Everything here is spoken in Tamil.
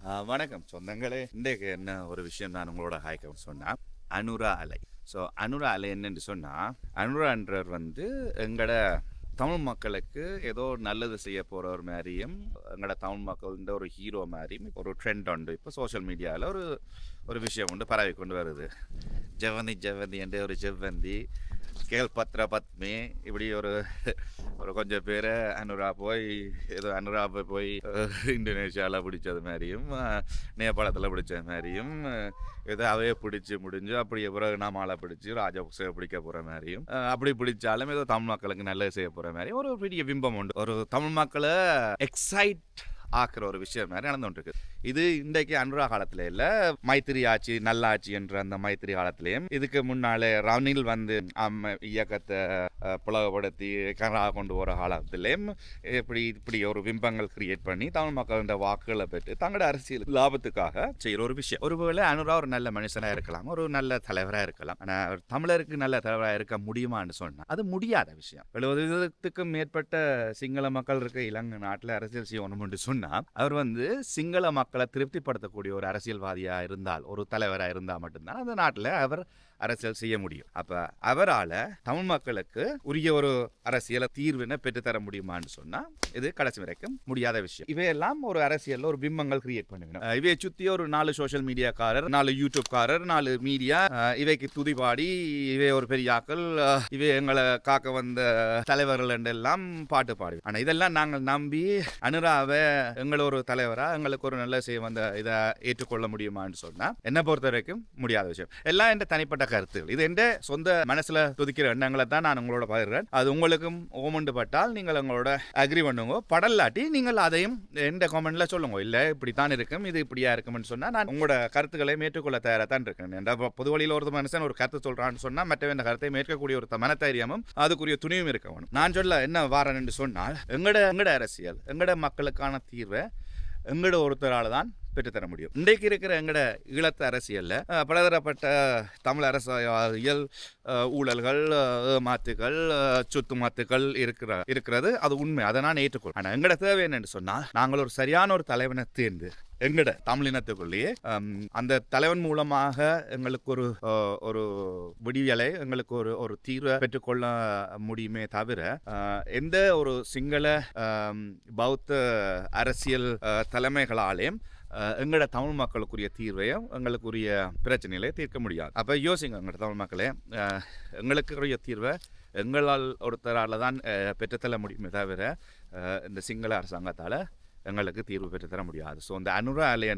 வணக்கம் சொந்தங்களே. இன்றைக்கு என்ன ஒரு விஷயம் நான் உங்களோட ஹாய்க்க சொன்னா அனுரா அலை. ஸோ அனுரா அலை என்னன்னு சொன்னா, அனுரான்றவர் எங்கட தமிழ் மக்களுக்கு ஏதோ நல்லது செய்ய போற ஒரு மாதிரியும், எங்கட தமிழ் மக்கள் ஒரு ஹீரோ மாதிரியும் ஒரு ட்ரெண்ட் உண்டு. இப்போ சோஷியல் மீடியாவில் ஒரு ஒரு விஷயம் உண்டு, பரவி கொண்டு வருது. ஜெவந்தி ஜெவந்தி என்ற ஒரு செவ்வந்தி, கேள்பத்ர பத்மி, இப்படி ஒரு ஒரு கொஞ்சம் பேரை அனுரா போய் இந்தோனேஷியாவில் பிடிச்சது மாதிரியும், நேபாளத்தில் பிடிச்ச மாதிரியும், ஏதோ அவையே பிடிச்சி முடிஞ்சு அப்படியே பிறகு நாமால பிடிச்சி ராஜபக்சே பிடிக்க போகிற மாதிரியும், அப்படி பிடிச்சாலும் ஏதோ தமிழ் மக்களுக்கு நல்லது செய்ய போகிற மாதிரியும் ஒரு பெரிய பிம்பம் உண்டு. ஒரு தமிழ் மக்களை எக்ஸைட் ஆக்குற ஒரு விஷயம் மாதிரி நடந்துகிட்டு இது இன்றைக்கு அனுரா காலத்துல இல்ல, மைத்திரி ஆட்சி நல்லாட்சி என்ற அந்த மைத்திரி காலத்திலையும், இதுக்கு முன்னாலே ரணில் இயக்கத்தை புலகப்படுத்தி கனடா கொண்டு போற காலத்திலையும் இப்படி ஒரு பிம்பங்கள் கிரியேட் பண்ணி தமிழ் மக்களோட வாக்குகளை பெற்று தங்களோட அரசியல் லாபத்துக்காக செய்யற ஒரு விஷயம். ஒருவேளை அனுரா ஒரு நல்ல மனுஷனா இருக்கலாம், ஒரு நல்ல தலைவரா இருக்கலாம். ஆனா தமிழருக்கு நல்ல தலைவரா இருக்க முடியுமான்னு சொன்னா அது முடியாத விஷயம். 70,000க்கும் மேற்பட்ட சிங்கள மக்கள் இருக்க இலங்கை நாட்டில் அரசியல் செய்யணும் சொன்னா, அவர் சிங்கள மக்களை திருப்திப்படுத்தக்கூடிய ஒரு அரசியல்வாதியா இருந்தால், ஒரு தலைவரா இருந்தா மட்டும்தான் அந்த நாட்டில் அவர் அரசியல் செய்ய முடியும். அப்ப அவரால் தமிழ் மக்களுக்கு உரிய ஒரு அரசியலை தீர்வினை பெற்றுத்தர முடியுமான்னு சொன்னா இது கடைசி வரைக்கும் முடியாத விஷயம். இவையெல்லாம் ஒரு அரசியல் ஒரு பிம்பங்கள் கிரியேட் பண்ணுவேன். இவையை சுத்தி ஒரு 4 சோஷியல் மீடியாக்காரர், 4 யூடியூப்காரர், 4 மீடியா இவைக்கு துதிபாடி இவை ஒரு பெரிய ஆக்கள், இவை எங்களை காக்க வந்த தலைவர்கள் என்றெல்லாம் பாட்டு பாடுவோம். ஆனா இதெல்லாம் நாங்கள் நம்பி அனுராவை எங்களை ஒரு தலைவரா, எங்களுக்கு ஒரு நல்ல செய்ய வந்த இதை ஏற்றுக்கொள்ள முடியுமான்னு சொன்னா என்னை பொறுத்த வரைக்கும் முடியாத விஷயம். எல்லாம் என்ற தனிப்பட்ட கருத்துகள், இது என்ற சொந்த மனசுல துதிக்கிற எண்ணங்களை தான் நான் உங்களோட பகிர்றேன். அது உங்களுக்கும் ஓமண்டு பட்டால் நீங்கள் உங்களோட அக்ரி பண்ணுங்க, படலாட்டி நீங்கள் அதையும் எந்த கமெண்ட்ல சொல்லுங்க. இல்ல இப்படித்தான் இருக்கும், இது இப்படியா இருக்கும்னு சொன்னா நான் உங்களோட கருத்துக்களை ஏற்றுக்கொள்ள தயாரா தான் இருக்கேன். பொது வழியில் ஒரு மனுஷன் ஒரு கருத்து சொல்றான்னு சொன்னா மற்றவன் கருத்தை ஏற்கக்கூடிய ஒரு மனதைரியமும் அதுக்குரிய துணிவும் இருக்க வேணும். நான் சொல்ல என்ன வாரன் என்று சொன்னால், எங்கட அரசியல் எங்கட மக்களுக்கான தீர்வை எங்கட ஒருத்தரால் தான் பெற்றுத்தர முடியும். இன்றைக்கு இருக்கிற எங்கட ஈழத்து அரசியல்ல பலதரப்பட்ட தமிழ் அரசியல் ஊழல்கள், மாத்துக்கள், சொத்து மாத்துக்கள் இருக்கிறது, அது உண்மை, அதை நான் ஏற்றுக்கொள். ஆனா எங்கட தேவை என்னன்னு சொன்னா, நாங்கள் ஒரு சரியான ஒரு தலைவனை தேர்ந்து எங்கட தமிழினத்துக்குள்ளேயே அந்த தலைவன் மூலமாக எங்களுக்கு ஒரு விடியலை, எங்களுக்கு ஒரு தீர்வை பெற்றுக்கொள்ள முடியுமே தவிர, எந்த ஒரு சிங்கள பௌத்த அரசியல் தலைமைகளாலேயும் எங்களோட தமிழ் மக்களுக்குரிய தீர்வையும் எங்களுக்குரிய பிரச்சனைகளை தீர்க்க முடியாது. அப்போ யோசிங்க எங்களோட தமிழ் மக்களே, எங்களுக்குரிய தீர்வை எங்களால் ஒருத்தரால் தான் பெற்றுத்தர முடியுமே தவிர இந்த சிங்கள அரசாங்கத்தால் எங்களுக்கு தீர்வு பெற்றுத்தர முடியாது. ஸோ இந்த அனுரா அலையன்